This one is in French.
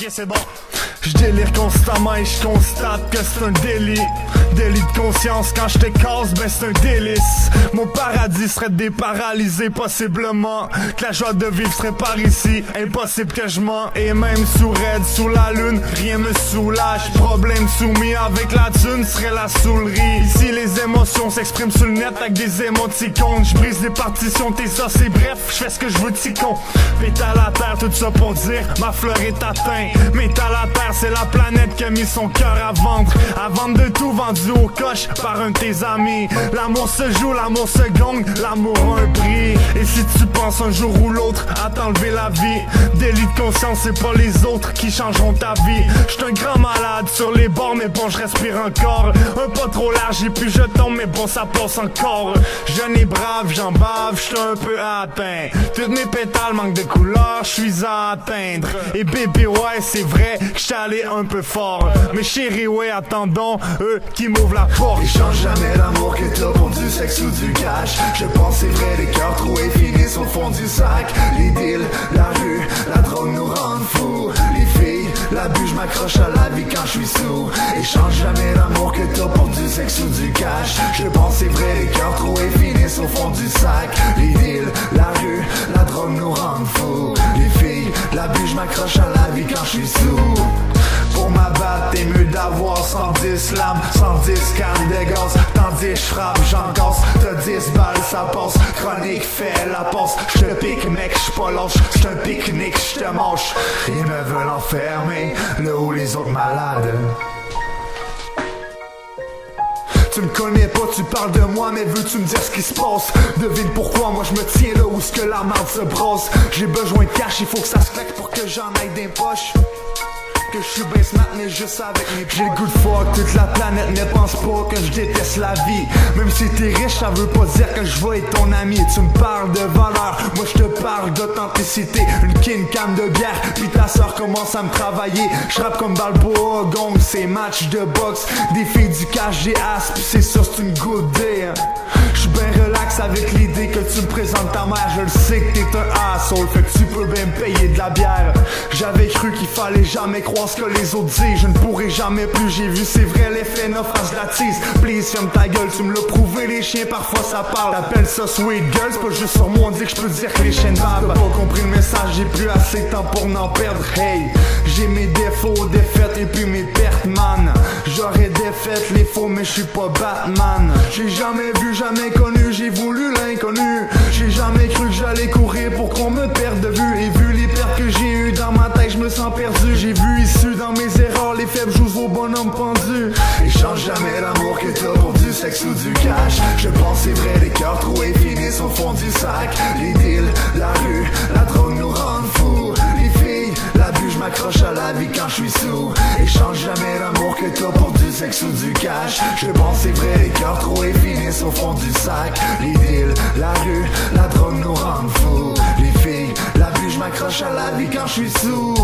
c'est bon. Je délire constamment et je constate que c'est un délit. Délit de conscience quand je te casse, ben c'est un délice. Mon paradis serait déparalysé possiblement. Que la joie de vivre serait par ici, impossible que je mens. Et même sous raide, sous la lune, rien me soulage. Problème soumis avec la thune serait la saoulerie. Ici les émotions s'expriment sur le net avec des émoticônes. Je brise les partitions, tes os et bref, je fais ce que je veux ticon. Pétale à terre, tout ça pour dire ma fleur est atteinte. Métal à terre, c'est la planète qui a mis son cœur à vendre. À vendre de tout vendu au coche par un de tes amis. L'amour se joue, l'amour se gagne, l'amour a un prix. Et si tu penses un jour ou l'autre à t'enlever la vie, délit de conscience, c'est pas les autres qui changeront ta vie. J'suis un grand malade sur les bords, mais bon, je respire encore. Un pas trop large et puis je tombe, mais bon, ça passe encore. Jeune et brave, j'en bave, j'suis un peu atteint. Toutes mes pétales manquent de couleur, j'suis à atteindre. Et bébé, ouais, c'est vrai que j'suis allé un peu fort. Mais chérie, ouais, attendons, eux qui m'ouvrent la porte. Échange jamais l'amour que t'as pour du sexe ou du cash. Je pense c'est vrai, les cœurs troués finissent au fond du sac. Les deals, la rue, la drogue nous rendent fous. Les filles, l'abus, je m'accroche à la vie quand je suis sous. Échange jamais l'amour que t'as pour du sexe ou du cash. Je pense c'est vrai, les cœurs troués finissent au fond du sac. Les deals, la rue, la drogue nous rendent fous. Les filles, l'abus, je m'accroche à la vie quand je suis sous. Pour m'abattre, t'es mieux d'avoir 110 lames, 110 cannes de gaz. Tandis je frappe, j'encasse, t'as 10 balles, ça passe. Chronique fait la passe, j'te pique mec, j'suis pas lâche. J'te un pique-nique, j'te mange. Ils me veulent enfermer, là où les autres malades. Tu me connais pas, tu parles de moi, mais veux-tu me dire ce qui se passe? Devine pourquoi moi je me tiens là où ce que la marde se brosse. J'ai besoin de cash, il faut que ça se claque pour que j'en aille des poches. Que je suis ben smart mais juste avec mes poches. J'ai le goût de fuck toute la planète, ne pense pas que je déteste la vie. Même si t'es riche, ça veut pas dire que je vais être ton ami. Tu me parles de valeur, moi je te parle d'authenticité. Une canne de bière, puis ta soeur commence à me travailler. Je rappe comme Balboa, gong, c'est match de boxe. Des filles du cash, j'ai as, pis c'est ça, c'est une good day. J'suis ben relax avec l'idée que tu me présentes ta mère. Je le sais que t'es un asshole, fait que tu peux bien me payer de la bière. J'avais cru qu'il fallait jamais croire ce que les autres disent. Je ne pourrai jamais plus, j'ai vu c'est vrai l'effet naufrage de la tease. Please ferme ta gueule, tu me l'as prouvé, les chiens parfois ça parle. T'appelles ça sweet girl, c'est pas juste sur moi on dit que je peux dire que les chiens bavent. T'as pas compris le message, j'ai plus assez de temps pour n'en perdre. Hey, j'ai mes défauts, défaites et puis mes pertes man. J'aurais défait les faux mais je suis pas Batman. J'ai jamais vu, jamais connu, j'ai voulu l'inconnu. J'ai jamais cru que j'allais courir pour qu'on me perde de vue. Et vu les pertes que j'ai eues dans ma tête, je me sens perdu. J'ai vu issu dans mes erreurs, les faibles jouent au bonhomme pendu. Échange jamais l'amour que t'as pour du sexe ou du cash. Je pense c'est vrai, les cœurs troués finissent au fond du sac. Les deals, la rue, la drogue nous rendent fous. Les filles, l'abus, je m'accroche à la vie quand je suis sous. Échange jamais l'amour que t'as pour du sexe ou du cash. Je pense c'est vrai, les cœurs troués finissent au fond du sac. Les deals, la rue, la drogue nous rendent fous. Les filles, l'abus, je m'accroche à la vie quand je suis sous.